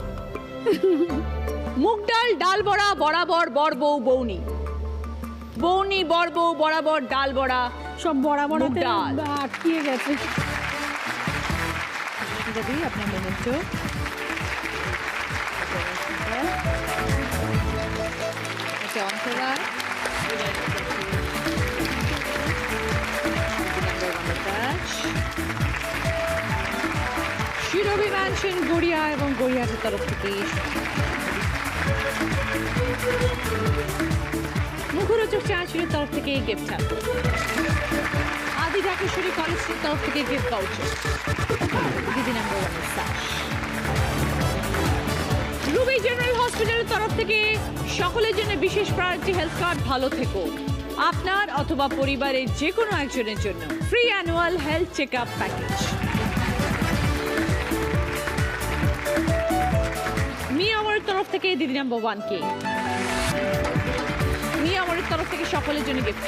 মুগ ডাল, ডাল বড়া, বরাবর, বর বউ, বৌনি। বৌনি, বর বউ, বরাবর, ডাল বড়া, সব বরাবর মুগ ডাল। আটকিয়ে গেছে। যদি আপনার মোমেন্টো আচ্ছা অন্তরাল শিরোবি ম্যানশন গড়িয়া এবং গড়িয়ার তরফ থেকে মুখরোচক চাঁচিলের তরফ থেকে গিফট হ্যাম্পার। আদি ঢাকেশ্বরী কলেজের তরফ থেকে গিফট ভাউচার। দিদি নাম্বার 1 সাশ। রুবি জেনারেল হসপিটালের তরফ থেকে সকলের জন্য বিশেষ প্রায়োরিটি হেলথ কার্ড। ভালো থেকো, আপনার অথবা পরিবারের যে কোনো একজনের জন্য free annual health check up package. মি আমার তরফ থেকে দিদি নাম্বার 1 কে। মি আমার তরফ থেকে সকলের জন্য গিফট।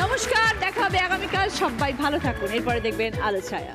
নমস্কার, দেখা হবে আগামীকাল। সবাই ভালো থাকুন। এরপরে দেখবেন আলো ছায়া।